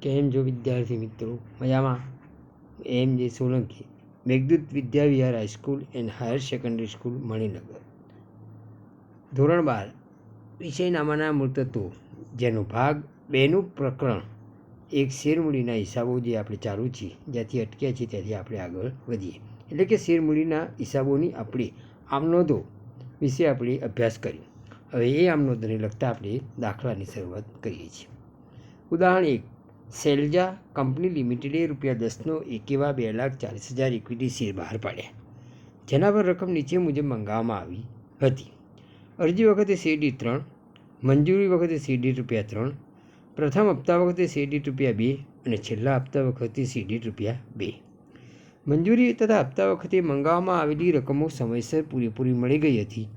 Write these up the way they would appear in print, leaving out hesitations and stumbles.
કેમ જો વિદ્યાર્થી મિત્રો મજામાં? M J Solanki, Meghdoot Vidya Vihar high school and higher secondary school, Maninagar. ધોરણ 12 વિષય નામાના મૂળ તત્વો, જેનો ભાગ 2નું પ્રકરણ 1 શેરમૂડીના હિસાબો જે આપણે ચાલુ છીએ, જ્યાંથી અટક્યા છીએ ત્યાંથી આપણે આગળ વધીએ. એટલે કે શેરમૂડીના હિસાબોની આપણે આમનોંધો વિશે આપણે અભ્યાસ કર્યો. હવે એ આમનોંધોને લગતા આપણે દાખલાની શરૂઆત કરીએ છીએ. ઉદાહરણ 1, શૈલજા કંપની લિમિટેડે ₹10નો એકેવા 2,40,000 ઇક્વિટી શેર બહાર પાડ્યા, જેના પર રકમ નીચે મુજબ મંગાવવામાં આવી હતી. અરજી વખતે શેર દીઠ 3, મંજૂરી વખતે શેર દીઠ ₹3, પ્રથમ હપ્તા વખતે શેર દીઠ ₹2 અને છેલ્લા હપ્તા વખતે શેર દીઠ ₹2. મંજૂરી તથા હપ્તા વખતે મંગાવવામાં આવેલી રકમો સમયસર પૂરેપૂરી મળી ગઈ હતી.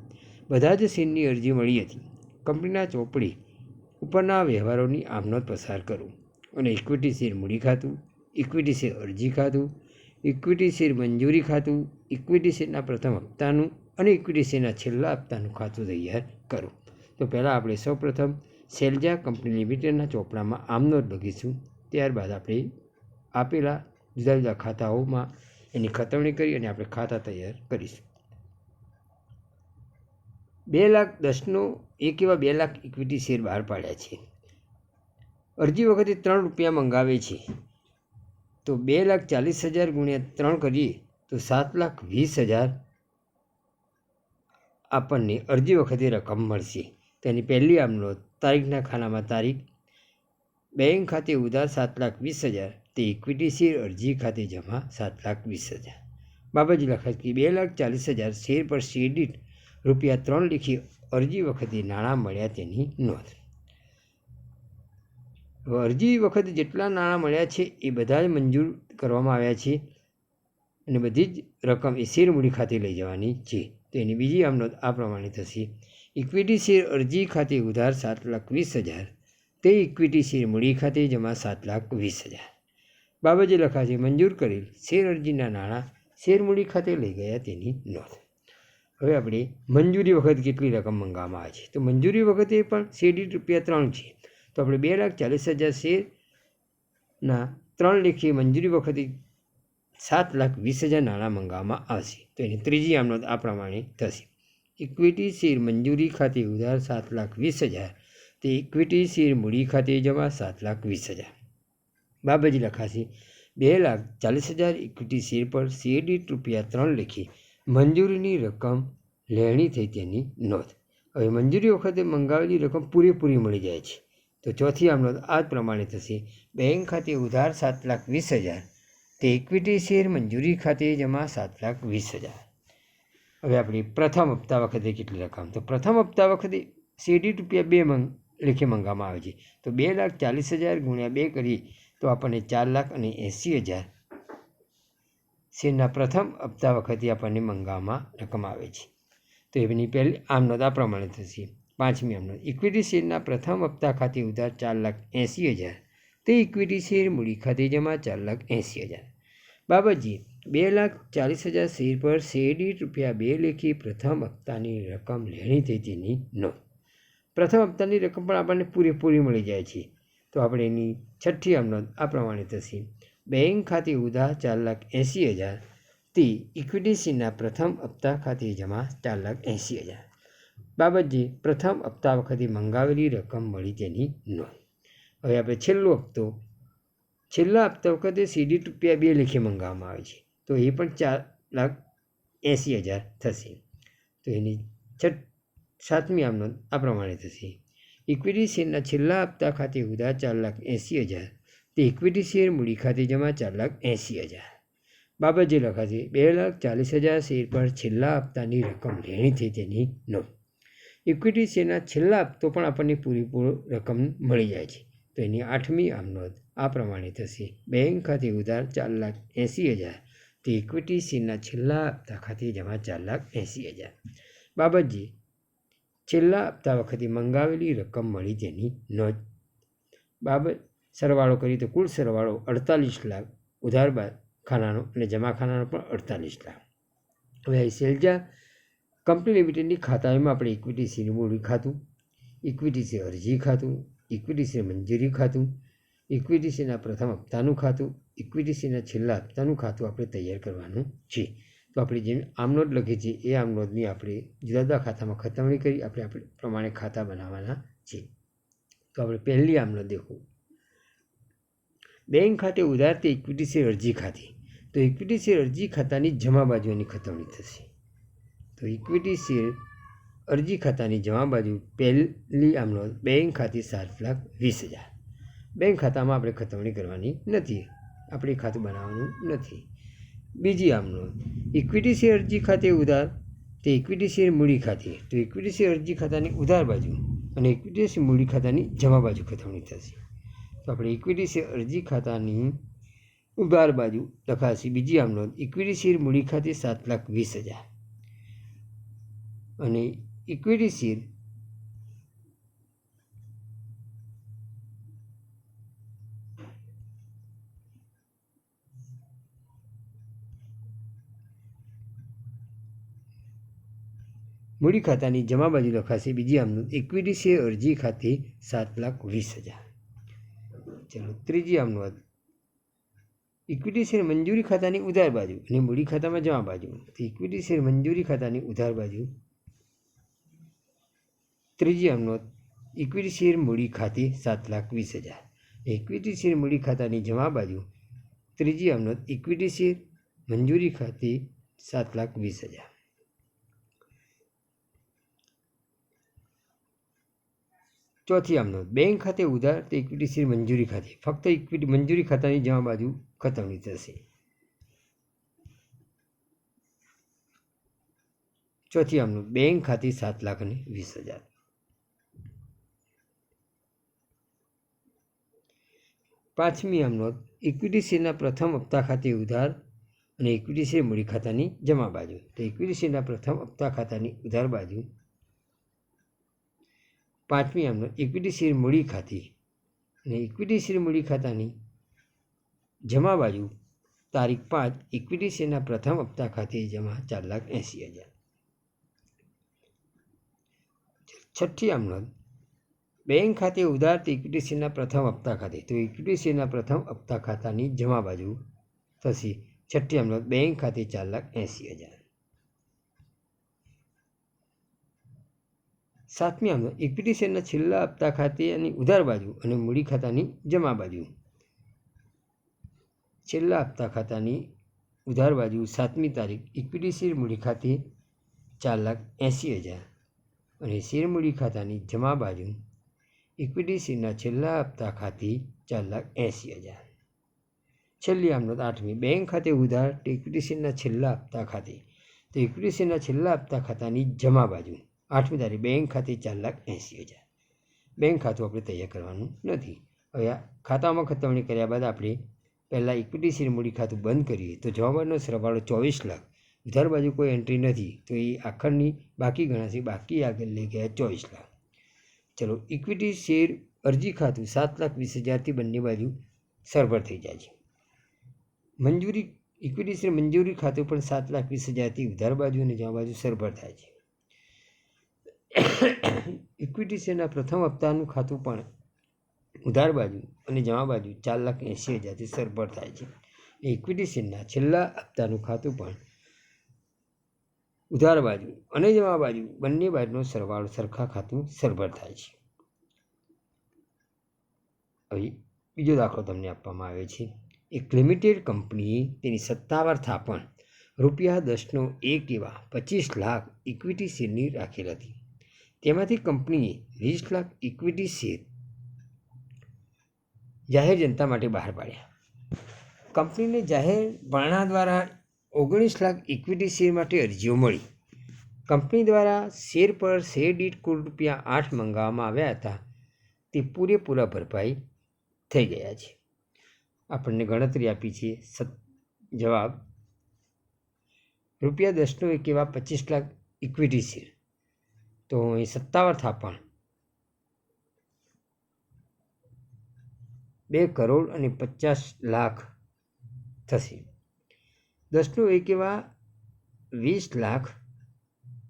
બધા જ શેરની અરજી મળી હતી. કંપનીના ચોપડે ઉપરના વ્યવહારોની આમનોંધ પસાર કરો અને ઇક્વિટી શેર મૂડી ખાતું, ઇક્વિટી શેર અરજી ખાતું, ઇક્વિટી શેર મંજૂરી ખાતું, ઇક્વિટી શેરના પ્રથમ હપ્તાનું અને ઇક્વિટી શેરના છેલ્લા હપ્તાનું ખાતું તૈયાર કરો. તો પહેલાં આપણે સૌપ્રથમ શૈલજા કંપની લિમિટેડના ચોપડામાં આમનોંધ લખીશું. ત્યારબાદ આપણે આપેલા જુદા જુદા ખાતાઓમાં એની ખતવણી કરી અને આપણે ખાતા તૈયાર કરીશું. 2,10નો એકેવા 2 લાખ ઇક્વિટી શેર બહાર પાડ્યા છે. અરજી વખતે ₹3 મંગાવે છે, તો 2,40,000 ગુણ્યા 3 કરીએ તો 7,20,000 આપણને અરજી વખતે રકમ મળશે. તેની પહેલી આમનોંધ, તારીખના ખાનામાં તારીખ, બેંક ખાતે ઉધાર 7,20,000, તે ઇક્વિટી શેર અરજી ખાતે જમા 7,20,000. બાબત લખાય કે 2,40,000 શેર પર શેર દીઠ ₹3 લેખી અરજી વખતે નાણાં મળ્યા તેની નોંધ. અરજી વખતે જેટલા નાણાં મળ્યા છે એ બધા જ મંજૂર કરવામાં આવ્યા છે અને બધી જ રકમ એ શેર મૂડી ખાતે લઈ જવાની છે. તો એની બીજી આમનોંધ આ પ્રમાણે થશે. ઇક્વિટી શેર અરજી ખાતે ઉધાર 7,20,000, તે ઇક્વિટી શેર મૂડી ખાતે જમા 7,20,000. બાબતે લખાશે મંજૂર કરેલ શેર અરજીના નાણાં શેર મૂડી ખાતે લઈ ગયા તેની નોંધ. હવે આપણે મંજૂરી વખત કેટલી રકમ મંગાવવામાં આવે છે, તો મંજૂરી વખતે પણ શેર દીઠ ₹3 છે, તો આપણે 2,40,000 શેરના 3 લેખે મંજૂરી વખતે 7,20,000 નાણાં મંગાવવામાં આવશે. તો એની ત્રીજી આમનોંધ આ પ્રમાણે થશે. ઇક્વિટી શેર મંજૂરી ખાતે ઉધાર 7,20,000, તે ઇક્વિટી શેર મૂડી ખાતે જમા 7,20,000. બાબત લખાશે 2,40,000 ઇક્વિટી શેર પર શેર દીઠ ₹3 લેખે મંજૂરીની રકમ લેણી થઈ તેની નોંધ. હવે મંજૂરી વખતે મંગાવેલી રકમ પૂરેપૂરી મળી જાય છે, તો ચોથી આમનોંધ આ જ પ્રમાણે થશે. બેંક ખાતે ઉધાર 7,20,000, તે ઇક્વિટી શેર મંજૂરી ખાતે જમા 7,20,000. હવે આપણે પ્રથમ હપ્તા વખતે કેટલી રકમ, તો પ્રથમ હપ્તા વખતે શેર દીઠ ₹2 લેખે મંગાવવામાં આવે છે, તો 2,40,000 ગુણ્યા 2 કરીએ તો આપણને 4,80,000 શેરના પ્રથમ હપ્તા વખતે આપણને મંગાવવામાં રકમ આવે છે. તો એની પહેલી આમનોંધ આ પ્રમાણે થશે. પાંચમી આમનોંધ, ઇક્વિટી શેરના પ્રથમ હપ્તા ખાતે ઉધાર 4,80,000, તે ઇક્વિટી શેર મૂડી ખાતે જમા 4,80,000. બાબતજી 2,40,000 શેર પર શેર દીઠ ₹2 લેખી પ્રથમ હપ્તાની રકમ લેણી થઈ તેની નોંધ. પ્રથમ હપ્તાની રકમ પણ આપણને પૂરેપૂરી મળી જાય છે, તો આપણે એની છઠ્ઠી આમનોંધ આ પ્રમાણે થશે. બેંક ખાતે ઉધાર 4,80,000, તે ઇક્વિટી શેરના પ્રથમ હપ્તા ખાતે જમા 4,80,000. બાબતજી પ્રથમ હપ્તા વખતે મંગાવેલી રકમ મળી તેની નોંધ. હવે આપણે છેલ્લો હપ્તો, છેલ્લા હપ્તા વખતે શેર દીઠ ₹2 લેખે મંગાવવામાં આવે છે, તો એ પણ 4,80,000 થશે. તો એની સાતમી આમનોંધ આ પ્રમાણે થશે. ઇક્વિટી શેરના છેલ્લા હપ્તા ખાતે ઉધાર 4,80,000, તે ઇક્વિટી શેર મૂડી ખાતે જમા 4,80,000. બાબત જે લખાશે 2,40,000 શેર પર છેલ્લા હપ્તાની રકમ લેણી થઈ તેની નોંધ. ઇક્વિટી શેરના છેલ્લા હપ્તો પણ આપણને પૂરેપૂરો રકમ મળી જાય છે, તો એની આઠમી આમનોંધ આ પ્રમાણે થશે. બેંક ખાતે ઉધાર 4,80,000, તે ઇક્વિટી શેરના છેલ્લા હપ્તા ખાતે જમા 4,80,000. બાબતજી છેલ્લા હપ્તા વખતે મંગાવેલી રકમ મળી તેની નોંધ. બાબત સરવાળો કરીએ તો કુલ સરવાળો 48 લાખ ઉધાર બાદ ખાનાનો અને જમા ખાનાનો પણ 48 લાખ. હવે શૈલજા કંપની લિમિટેડની ખાતામાં આપણે ઇક્વિટી શેર મૂડી ખાતું, ઇક્વિટી શેર અરજી ખાતું, ઇક્વિટી શેર મંજૂરી ખાતું, ઇક્વિટી શેરના પ્રથમ હપ્તાનું ખાતું, ઇક્વિટી શેરના છેલ્લા હપ્તાનું ખાતું આપણે તૈયાર કરવાનું છે. તો આપણે જેમ આમનોંધ લખી છે એ આમનોંધની આપણે જુદા જુદા ખાતામાં ખતવણી કરી આપણે પ્રમાણે ખાતા બનાવવાના છે. તો આપણે પહેલી આમનોંધ દેખો, બેંક ખાતે ઉધાર તે ઇક્વિટી શેર અરજી ખાતી. તો ઇક્વિટી શેર અરજી ખાતાની જમા બાજુની ખતવણી થશે. તો ઇક્વિટી શેર અરજી ખાતાની જમા બાજુ પહેલી આમનોંધ, બેંક ખાતે 7,20,000. બેંક ખાતામાં આપણે ખતવણી કરવાની નથી, આપણે ખાતું બનાવવાનું નથી. બીજી આમનોંધ, ઇક્વિટી શેર અરજી ખાતે ઉધાર તે ઇક્વિટી શેર મૂડી ખાતે. તો ઇક્વિટી શેર અરજી ખાતાની ઉધાર બાજુ અને ઇક્વિટી શેર મૂડી ખાતાની જમા બાજુ ખતવણી થશે. તો આપણે ઇક્વિટી શેર અરજી ખાતાની ઉધાર બાજુ લખાશે. બીજી આમનોંધ, ઇક્વિટી શેર મૂડી ખાતે 7,20,000 અને ઇક્વિટી શેર મૂડી ખાતાની જમા બાજુ લખાશે. બીજી આમનોંધ, ઇક્વિટી શેર અરજી ખાતે 7,20,000. ચલો ત્રીજી આમનોંધ, ઇક્વિટી શેર મંજૂરી ખાતાની ઉધાર બાજુ અને મૂડી ખાતામાં જમા બાજુ. તો ઇક્વિટી શેર મંજૂરી ખાતાની ઉધાર બાજુ. ત્રીજી આમનોંધ, ઇક્વિટી શેર મૂડી ખાતે 7,20,000. ઇક્વિટી શેર મૂડી ખાતાની જમા બાજુ. ત્રીજી આમનોંધ, ઇક્વિટી શેર મંજૂરી ખાતે 7,20,000. ચોથી આમનોંધ, બેંક ખાતે ઉધાર તે ઇક્વિટી શેર મંજૂરી ખાતે. ફક્ત ઇક્વિટી મંજૂરી ખાતાની જમા બાજુ ખતવણી થશે. ચોથી આમનોંધ, બેંક ખાતે 7,20,000. પાંચમી આમનોંધ, ઇક્વિટી શેરના પ્રથમ હપ્તા ખાતે ઉધાર અને ઇક્વિટી શેર મૂડી ખાતાની જમા બાજુ. તો ઇક્વિટી શેરના પ્રથમ હપ્તા ખાતાની ઉધાર બાજુ. પાંચમી આમનોંધ, ઇક્વિટી શેર મૂડી ખાતે અને ઇક્વિટી શેર મૂડી ખાતાની જમા બાજુ તારીખ 5, ઇક્વિટી શેરના પ્રથમ હપ્તા ખાતે જમા 4,80,000. છઠ્ઠી આમનોંધ, બેંક ખાતે ઉધાર તે ઇક્વિટી શેરના પ્રથમ હપ્તા ખાતે. તો ઇક્વિટી શેરના પ્રથમ હપ્તા ખાતાની જમા બાજુ થશે. છઠ્ઠી આમનોંધ, બેંક ખાતે 4,80,000. સાતમી આમનોંધ, ઇક્વિટી શેરના છેલ્લા હપ્તા ખાતેની ઉધાર બાજુ અને મૂડી ખાતાની જમા બાજુ. છેલ્લા હપ્તા ખાતાની ઉધાર બાજુ 7મી તારીખ, ઇક્વિટી શેર મૂડી ખાતે 4,80,000 અને શેર મૂડી ખાતાની જમા બાજુ ઇક્વિટી શેરના છેલ્લા હપ્તા ખાતે 4,80,000. છેલ્લી આમનોંધ, 8મી, બેંક ખાતે ઉધાર તે ઇક્વિટી શેરના છેલ્લા હપ્તા ખાતે. તો ઇક્વિટી શેરના છેલ્લા હપ્તા ખાતાની જમા બાજુ 8મી તારીખ, બેંક ખાતે 4,80,000. બેંક ખાતું આપણે તૈયાર કરવાનું નથી. હવે આ ખાતામાં ખતવણી કર્યા બાદ આપણે પહેલાં ઇક્વિટી શેર મૂડી ખાતું બંધ કરીએ તો જવાબાનો સરવાળો 24 લાખ. ઉધાર બાજુ કોઈ એન્ટ્રી નથી તો એ આખરની બાકી ગણાશે. બાકી આગળ લઈ ગયા 24 લાખ. ચલો, ઇક્વિટી શેર અરજી ખાતું 7,20,000થી બંને બાજુ સરભર થઈ જાય છે. મંજૂરી ઇક્વિટી શેર મંજૂરી ખાતું પણ 7,20,000થી ઉધાર બાજુ અને જમા બાજુ સરભર થાય છે. ઇક્વિટી શેરના પ્રથમ હપ્તાનું ખાતું પણ ઉધાર બાજુ અને જમા બાજુ 4,80,000થી સરભર થાય છે. ઇક્વિટી શેરના છેલ્લા હપ્તાનું ખાતું પણ ઉધાર બાજુ અને જમા બાજુ બંને બાજુનો સરવાળો સરખા ખાતું સરભર થાય છે. હવે બીજો દાખલો તમને આપવામાં આવે છે. એક લિમિટેડ કંપનીએ તેની સત્તાવાર થાપણ ₹10 એવા 25 લાખ ઇક્વિટી શેરની રાખેલ હતી. તેમાંથી કંપનીએ 20 લાખ ઇક્વિટી શેર જાહેર જનતા માટે બહાર પાડ્યા. કંપનીને જાહેર ભરણા દ્વારા 19 લાખ ઇક્વિટી શેર માટે અરજીઓ મળી. કંપની દ્વારા શેર પર શેર દીઠ કુલ ₹8 મંગાવવામાં આવ્યા હતા. તે પૂરેપૂરા ભરપાઈ થઈ ગયા છે. આપણને ગણતરી આપી છે. જવાબ ₹10 એવા 25 લાખ ઇક્વિટી શેર. તો અહીં સત્તાવાર થાપણ 2,50,00,000 થશે. 10 એવા 20 લાખ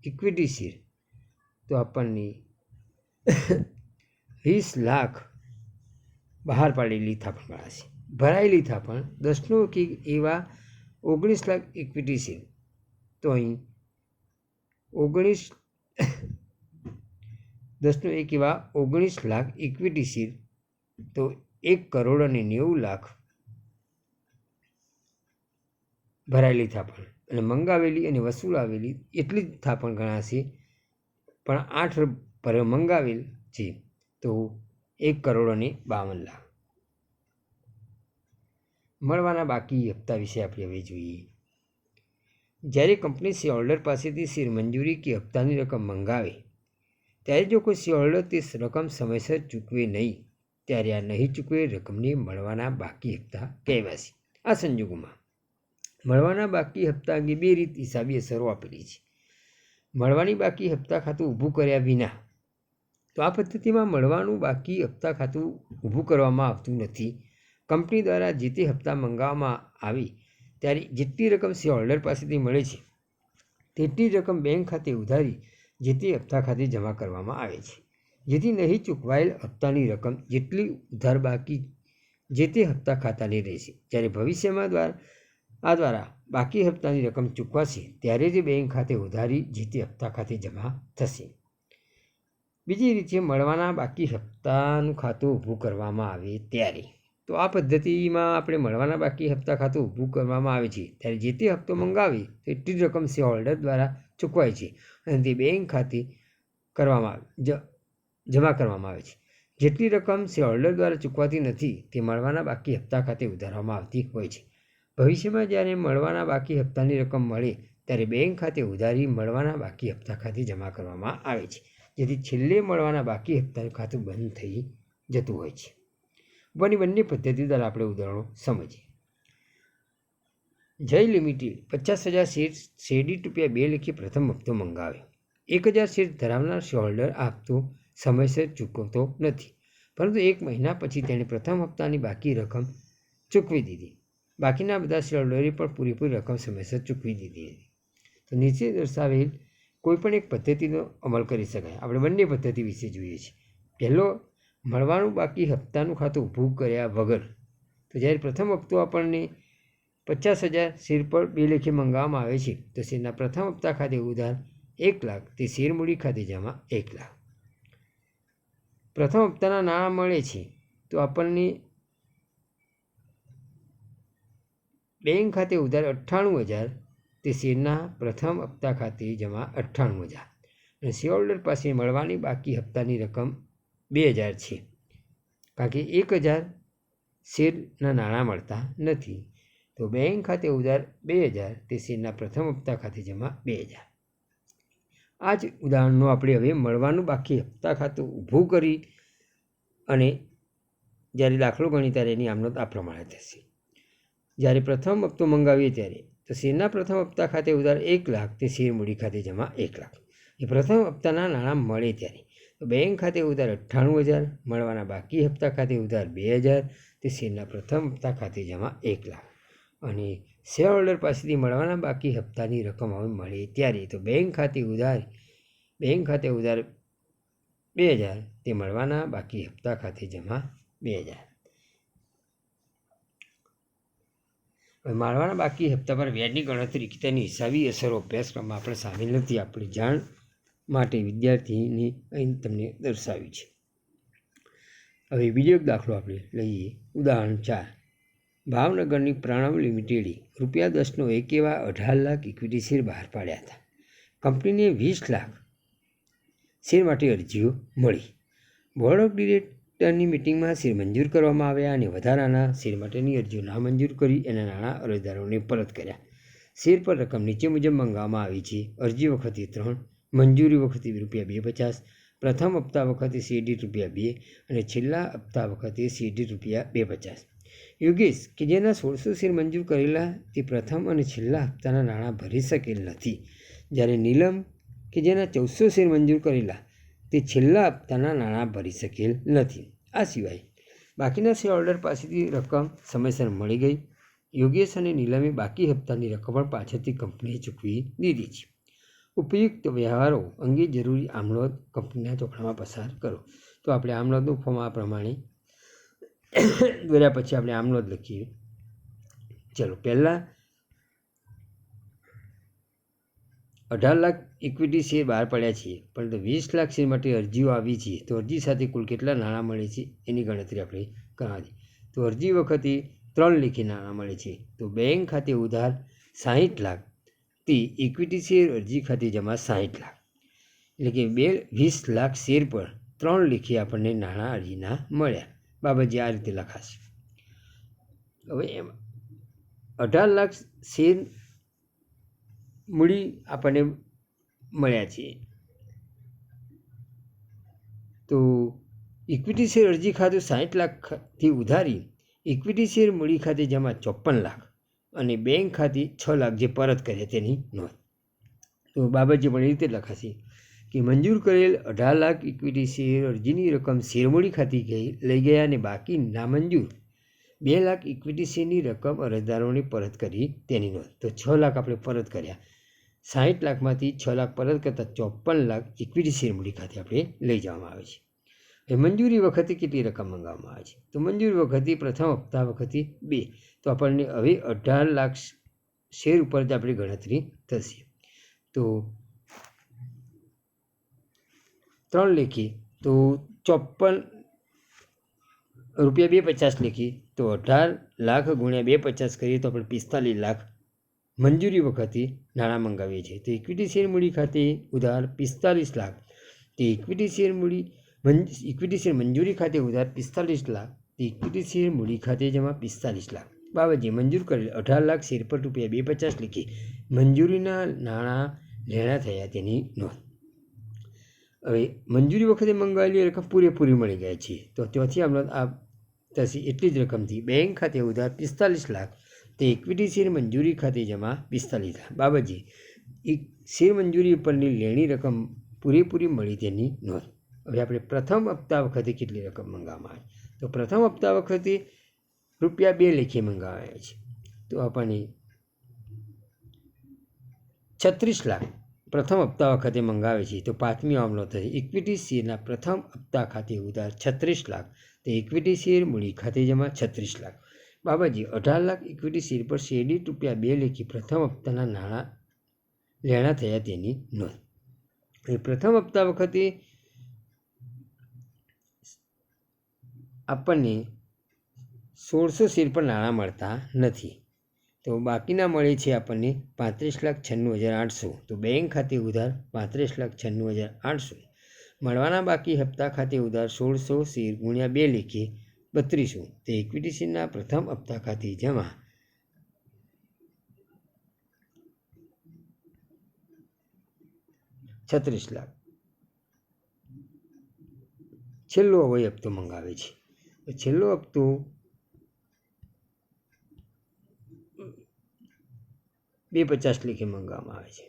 ઇક્વિટી શેર. તો આપણને 20 લાખ બહાર પાડેલી થાપણ ગણાશે. ભરાયેલી થાપણ 10નો એવા 19 લાખ ઇક્વિટી શેર. તો અહીં 10નો એવા 19 લાખ ઇક્વિટી શેર, તો 1,90,00,000 ભરાયેલી થાપણ અને મંગાવેલી અને વસૂલાવેલી એટલી જ થાપણ ગણાશે. પણ 8 મંગાવેલ છે તો 1,52,00,000. મળવાના બાકી હપ્તા વિશે આપણે હવે જોઈએ. જ્યારે કંપની શેર હોલ્ડર પાસેથી શેર મંજૂરી કે હપ્તાની રકમ મંગાવે ત્યારે જો કોઈ શેર હોલ્ડર તે રકમ સમયસર ચૂકવે નહીં, ત્યારે આ નહીં ચૂકવેલ રકમને મળવાના બાકી હપ્તા કહેવાશે. આ સંજોગોમાં મળવાના બાકી હપ્તા અંગે 2 રીત હિસાબી અસરો આપેલી છે. મળવાની બાકી હપ્તા ખાતું ઊભું કર્યા વિના. તો આ પદ્ધતિમાં મળવાનું બાકી હપ્તા ખાતું ઊભું કરવામાં આવતું નથી. કંપની દ્વારા જે તે હપ્તા મંગાવવામાં આવે ત્યારે જેટલી રકમ શેર હોલ્ડર પાસેથી મળે છે તેટલી રકમ બેંક ખાતે ઉધારી જે તે હપ્તા ખાતે જમા કરવામાં આવે છે, જેથી નહીં ચૂકવાયેલ હપ્તાની રકમ જેટલી ઉધાર બાકી જે તે હપ્તા ખાતાની રહેશે. જ્યારે ભવિષ્યમાં દ્વારા બાકી હપ્તાની રકમ ચૂકવાશે ત્યારે જ બેંક ખાતે ઉધારી જે તે હપ્તા ખાતે જમા થશે. બીજી રીતે મળવાના બાકી હપ્તાનું ખાતું ઊભું કરવામાં આવે ત્યારે. તો આ પદ્ધતિમાં આપણે મળવાના બાકી હપ્તા ખાતું ઊભું કરવામાં આવે છે ત્યારે જે તે હપ્તો મંગાવે તો એટલી જ રકમ શેર હોલ્ડર દ્વારા ચૂકવાય છે અને તે બેંક ખાતે જમા કરવામાં આવે છે. જેટલી રકમ શેર હોલ્ડર દ્વારા ચૂકવાતી નથી તે મળવાના બાકી હપ્તા ખાતે ઉધારવામાં આવતી હોય છે. ભવિષ્યમાં જ્યારે મળવાના બાકી હપ્તાની રકમ મળે ત્યારે બેંક ખાતે ઉધારી મળવાના બાકી હપ્તા ખાતે જમા કરવામાં આવે છે, જેથી છેલ્લે મળવાના બાકી હપ્તાનું ખાતું બંધ થઈ જતું હોય છે. બંને પદ્ધતિ દ્વારા આપણે ઉદાહરણો સમજીએ. જય લિમિટેડ 50,000 શેર દીઠ ₹2 લેખે પ્રથમ હપ્તો મંગાવ્યો. 1,000 શેર ધરાવનાર શેર હોલ્ડર આ હપ્તો સમયસર ચૂકવતો નથી, પરંતુ 1 મહિના પછી તેણે પ્રથમ હપ્તાની બાકી રકમ ચૂકવી દીધી. બાકીના બધા શેર હોલ્ડરે પણ પૂરેપૂરી રકમ સમયસર ચૂકવી દીધી હતી. તો નીચે દર્શાવેલ કોઈપણ એક પદ્ધતિનો અમલ કરી શકાય. આપણે બંને પદ્ધતિ વિશે જોઈએ છીએ. પહેલો, મળવાનું બાકી હપ્તાનું ખાતું ઊભું કર્યા વગર. તો જ્યારે પ્રથમ હપ્તો આપણને 50,000 શેર પર 2 લેખે મંગાવવામાં આવે છે તો શેરના પ્રથમ હપ્તા ખાતે ઉધાર 1 લાખ તે શેર મૂડી ખાતે જમા 1 લાખ. પ્રથમ હપ્તાના નાણાં મળે છે તો આપણને બેંક ખાતે ઉધાર 98,000 તે શેરના પ્રથમ હપ્તા ખાતે જમા 98,000 અને શેર હોલ્ડર પાસે મળવાની બાકી હપ્તાની રકમ 2,000 છે, કારણ કે 1,000 શેરના નાણાં મળતા નથી. તો બેંક ખાતે ઉધાર 2,000 તે શેરના પ્રથમ હપ્તા ખાતે જમા 2,000. આ જ ઉદાહરણનો આપણે હવે મળવાનું બાકી હપ્તા ખાતું ઊભું કરી અને જ્યારે દાખલો ગણી ત્યારે એની આમનોંધ આ પ્રમાણે થશે. જ્યારે પ્રથમ હપ્તો મંગાવીએ ત્યારે તો શેરના પ્રથમ હપ્તા ખાતે ઉધાર 1 લાખ તે શેર મૂડી ખાતે જમા 1 લાખ. એ પ્રથમ હપ્તાના નાણાં મળે ત્યારે તો બેંક ખાતે ઉધાર 98,000, મળવાના બાકી હપ્તા ખાતે ઉધાર 2,000 તે શેરના પ્રથમ હપ્તા ખાતે જમા 1 લાખ. અને શેર હોલ્ડર પાસેથી મળવાના બાકી હપ્તાની રકમ હવે મળે ત્યારે તો બેંક ખાતે ઉધાર 2,000 તે મળવાના બાકી હપ્તા ખાતે જમા 2,000. હવે મળવાના બાકી હપ્તા પર વ્યાજની ગણતરી તેની હિસાબી અસરો અભ્યાસક્રમમાં આપણે સામેલ નથી. આપણી જાણ માટે વિદ્યાર્થીની અહીં તમને દર્શાવી છે. હવે બીજો એક દાખલો આપણે લઈએ. ઉદાહરણ 4. ભાવનગરની પ્રણવ લિમિટેડે ₹10નો એવા 18 લાખ ઇક્વિટી શેર બહાર પાડ્યા હતા. કંપનીને 20 લાખ શેર માટે અરજીઓ મળી. બોર્ડ ઓફ ડિરેક્ટરની મિટિંગમાં શેર મંજૂર કરવામાં આવ્યા અને વધારાના શેર માટેની અરજીઓ નામંજૂર કરી એના નાણાં અરજદારોને પરત કર્યા. શેર પર રકમ નીચે મુજબ મંગાવવામાં આવી છે. અરજી વખતે 3, મંજૂરી વખતે ₹250, પ્રથમ હપ્તા વખતે શેર દીઠ ₹2 અને છેલ્લા હપ્તા વખતે શેર દીઠ ₹250. યોગેશ કે જેના 1600 શેર મંજૂર કરેલા તે પ્રથમ અને છેલ્લા હપ્તાના નાણાં ભરી શકેલ નથી, જ્યારે નીલમ કે જેના 1400 શેર મંજૂર કરેલા તે છેલ્લા હપ્તાના નાણાં ભરી શકેલ નથી. આ સિવાય બાકીના શેર હોલ્ડર પાસેથી રકમ સમયસર મળી ગઈ. યોગેશ અને નીલમે બાકી હપ્તાની રકમ પણ પાછળથી કંપનીએ ચૂકવી દીધી છે. ઉપયુક્ત વ્યવહારો અંગે જરૂરી આમનોંધ કંપનીના ચોપડામાં પસાર કરો. તો આપણે આમનોંધનું ફોર્મ આ પ્રમાણે દોર્યા પછી આપણે આમ નોંધ લખીએ. ચલો, પહેલાં 18 લાખ ઇક્વિટી શેર બહાર પડ્યા છીએ, પરંતુ 20 લાખ શેર માટે અરજીઓ આવી છે. તો અરજી સાથે કુલ કેટલા નાણાં મળે છે એની ગણતરી આપણે કરવાની. તો અરજી વખતે 3 લેખે નાણાં મળે છે. તો બેંક ખાતે ઉધાર 60 લાખ તે ઇક્વિટી શેર અરજી ખાતે જમા 60 લાખ, એટલે કે 20 લાખ શેર પર 3 લેખે આપણને નાણાં અરજીના મળ્યા. બાબતજી આ રીતે લખાશે. હવે એમાં 18 લાખ શેર મૂડી આપણને મળ્યા છે. તો ઇક્વિટી શેર અરજી ખાતું 60 લાખથી ઉધારી ઇક્વિટી શેર મૂડી ખાતે જમા 54 લાખ અને બેંક ખાતે 6 લાખ જે પરત કર્યા તેની નોંધ. તો બાબતજી પણ એ રીતે લખાશે કે મંજૂર કરેલ 18 લાખ ઇક્વિટી શેર અરજીની રકમ શેરમૂડી ખાતે લઈ ગયા અને બાકી નામંજૂર 2 લાખ ઇક્વિટી શેરની રકમ અરજદારોને પરત કરી તેની નોંધ. તો 6 લાખ આપણે પરત કર્યા. 60 લાખમાંથી 6 લાખ પરત કરતાં 54 લાખ ઇક્વિટી શેર મૂડી ખાતે આપણે લઈ જવામાં આવે છે. હવે મંજૂરી વખતે કેટલી રકમ મંગાવવામાં આવે છે? તો મંજૂરી વખતે પ્રથમ હપ્તા વખતે 2. તો આપણને હવે 18 લાખ શેર ઉપર જ આપણી ગણતરી થશે. તો 3 લેખે તો 54 રૂપિયા 250 લેખી, તો 18 લાખ ગુણ્યા 250 કરીએ તો આપણે 45 લાખ મંજૂરી વખતે નાણાં મંગાવીએ છીએ. તો ઇક્વિટી શેર મૂડી ખાતે ઉધાર 45 લાખ તે ઇક્વિટી શેર મંજૂરી ખાતે ઉધાર 45 લાખ તે ઇક્વિટી શેર મૂડી ખાતે જમા 45 લાખ. બાબતજી મંજૂર કરેલ 18 લાખ શેર પર રૂપિયા 250 લેખે મંજૂરીના નાણાં લેણા થયા તેની નોંધ. હવે મંજૂરી વખતે મંગાવેલી રકમ પૂરેપૂરી મળી ગયા છે. તો ત્યાંથી આપણે આ થશે એટલી જ રકમથી બેંક ખાતે ઉધાર 45 લાખ તે ઇક્વિટી શેર મંજૂરી ખાતે જમા 45 લાખ. બાબતજી શેર મંજૂરી ઉપરની લેણી રકમ પૂરેપૂરી મળી તેની નોંધ. હવે આપણે પ્રથમ હપ્તા વખતે કેટલી રકમ મંગાવવામાં આવે? તો પ્રથમ હપ્તા વખતે રૂપિયા 2 લેખે મંગાવ્યા છે. તો આપણને 36 લાખ પ્રથમ હપ્તા વખતે મંગાવે છે. તો પાંચમી મામલો થશે ઇક્વિટી શેરના પ્રથમ હપ્તા ખાતે ઉધાર 36 લાખ તે ઇક્વિટી શેર મૂડી ખાતે જમા 36 લાખ. બાબાજી 18 લાખ ઇક્વિટી શેર પર શેરદીઠ રૂપિયા 2 લેખે પ્રથમ હપ્તાના નાણાં લેણા થયા તેની નોંધ. એ પ્રથમ હપ્તા વખતે આપણને 1600 શેર પર નાણાં મળતા નથી. તો બાકીના મળે છે આપણને 35,96,800. તો બેંક ખાતે ઉધાર 35,96,800. મળવાના બાકી હપ્તા ખાતે ઉધાર 1600 શેર ગુણ્યા 2 લેખે 3200. તે ઇક્વિટી શેરના પ્રથમ હપ્તા ખાતે જમા 36 લાખ. છેલ્લો હવે હપ્તો મંગાવે છે. તો છેલ્લો હપ્તો $250 લેખે મંગાવવામાં આવે છે.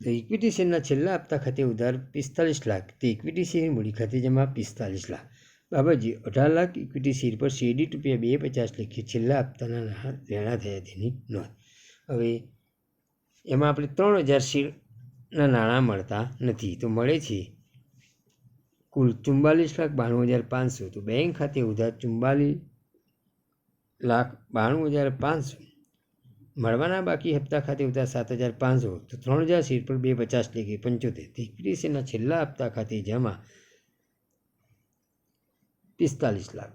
તો ઇક્વિટી શેરના છેલ્લા હપ્તા ખાતે ઉધાર 45 લાખ તે ઇક્વિટી શેર મૂડી ખાતે જમા 45 લાખ. બાબાજી 18 લાખ ઇક્વિટી શેર પર શેરદીઠ રૂપિયા 250 લેખે છેલ્લા હપ્તાના લેણા થયા તેની નોંધ. હવે એમાં આપણે 3000 શેરના નાણાં મળતા નથી. તો મળે છે કુલ 44,92,500. તો બેંક ખાતે ઉધાર 44,92,500. મળવાના બાકી હપ્તા ખાતે ઉધાર 7,500. તો 3000 શેર પર 250 લેખે 75. ઇક્વિટી શેરના છેલ્લા હપ્તા ખાતે જમા 45 લાખ.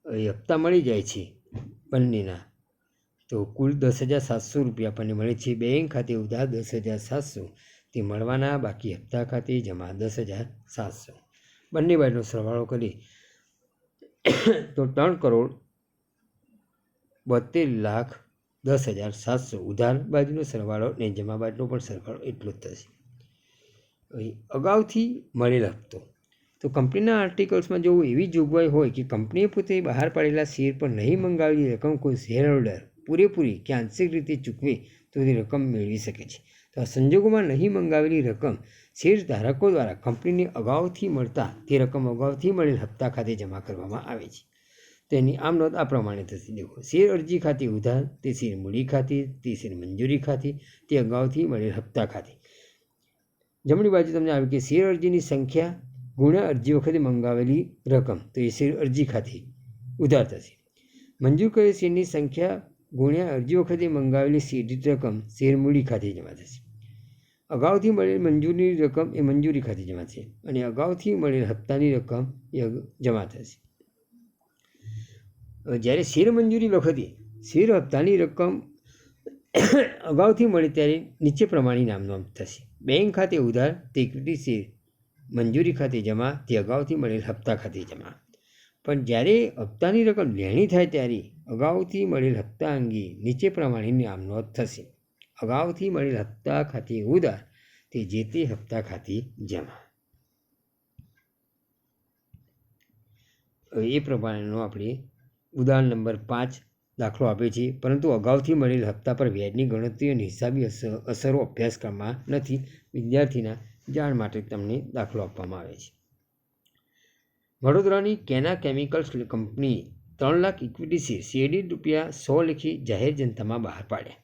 એ હપ્તા મળી જાય છે બંનેના. તો કુલ 10,700 રૂપિયા આપણને મળે છે. બેંક ખાતે ઉધાર 10,700 તે મળવાના બાકી હપ્તા ખાતે જમા 10,700. બંને બાજુનો સરવાળો કરીએ તો 3,72,10,700 ઉધાર બાજુનો સરવાળો ને જમા બાજુનો પણ સરવાળો એટલો જ થશે. અગાઉથી મળેલ હપ્તો. તો કંપનીના આર્ટિકલ્સમાં જો એવી જોગવાઈ હોય કે કંપનીએ પોતે બહાર પાડેલા શેર પર નહીં મંગાવેલી રકમ કોઈ શેર હોલ્ડર પૂરેપૂરી કે આંશિક રીતે ચૂકવે તો તે રકમ મેળવી શકે છે. તો આ સંજોગોમાં નહીં મંગાવેલી રકમ શેર ધારકો દ્વારા કંપનીને અગાઉથી મળતા તે રકમ અગાઉથી મળેલ હપ્તા ખાતે જમા કરવામાં આવે છે. તેની આમ નોંધ આ પ્રમાણે થશે. દેખો, શેર અરજી ખાતે ઉધાર તે શેર મૂડી ખાતે તે શેર મંજૂરી ખાતે તે અગાઉથી મળેલ હપ્તા ખાતે. જમણી બાજુ તમને આવ્યું કે શેર અરજીની સંખ્યા ગુણ્યા અરજી વખતે મંગાવેલી રકમ, તો એ શેર અરજી ખાતે ઉધાર થશે. મંજૂર કરેલ શેરની સંખ્યા ગુણ્યા અરજી વખતે મંગાવેલી શેરની રકમ શેર મૂડી ખાતે જમા થશે. અગાઉથી મળેલ મંજૂરીની રકમ એ મંજૂરી ખાતે જમા થશે અને અગાઉથી મળેલ હપ્તાની રકમ એ જમા થશે. જ્યારે શેર મંજૂરી વખતે શેર હપ્તાની રકમ અગાઉથી મળે ત્યારે નીચે પ્રમાણે નામનો થશે. બેંક ખાતે ઉધાર તે ઇક્વિટી શેર મંજૂરી ખાતે જમા તે અગાઉથી મળેલ હપ્તા ખાતે જમા. પણ જ્યારે હપ્તાની રકમ લેણી થાય ત્યારે અગાઉથી મળેલ હપ્તા અંગે નીચે પ્રમાણે નામનો થશે. અગાઉથી મળેલ હપ્તા ખાતે ઉધાર તે જે તે હપ્તા ખાતે જમા. એ પ્રમાણેનો આપણે ઉદાહરણ નંબર 5 દાખલો આપે છે, પરંતુ અગાઉથી મળેલ હપ્તા પર વ્યાજની ગણતરી અને હિસાબી અસરો અભ્યાસક્રમમાં નથી. વિદ્યાર્થીના જાણ માટે તમને દાખલો આપવામાં આવે છે. વડોદરાની કેના કેમિકલ્સ કંપનીએ 3 લાખ ઇક્વિટી શેર શેરડી ₹100 લેખે જાહેર જનતામાં બહાર પાડ્યા.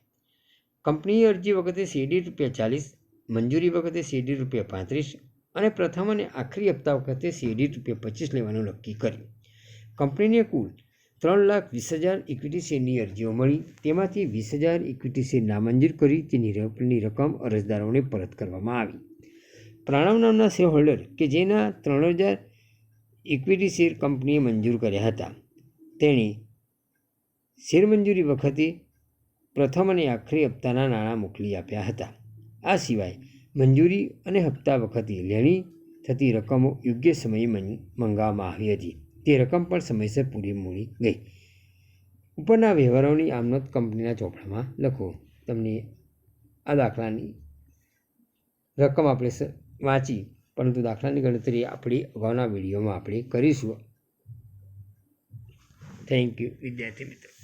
કંપનીએ અરજી વખતે શેરડી ₹40, મંજૂરી વખતે શેરડી ₹35 અને પ્રથમ અને આખરી હપ્તા વખતે શેરડી ₹25 લેવાનું નક્કી કર્યું. કંપનીને કુલ 3,20,000 ઇક્વિટી શેરની અરજીઓ મળી. તેમાંથી 20,000 ઇક્વિટી શેર નામંજૂર કરી તેની રકમ અરજદારોને પરત કરવામાં આવી. પ્રણવ નામના શેર હોલ્ડર કે જેના 3,000 ઇક્વિટી શેર કંપનીએ મંજૂર કર્યા હતા, તેણે શેર મંજૂરી વખતે પ્રથમ અને આખરી હપ્તાના નાણાં મોકલી આપ્યા હતા. આ સિવાય મંજૂરી અને હપ્તા વખતે લેણી થતી રકમો યોગ્ય સમયે મંગાવવામાં આવી હતી. તે રકમ પણ સમયસર પૂરી મળી ગઈ. ઉપરના વ્યવહારોની આમનોંધ કંપનીના ચોપડામાં લખો. તમને આ દાખલાની રકમ આપણે વાંચી, પરંતુ દાખલાની ગણતરી આપણી અગાઉના વિડીયોમાં આપણે કરીશું. થેન્ક યુ વિદ્યાર્થી મિત્રો.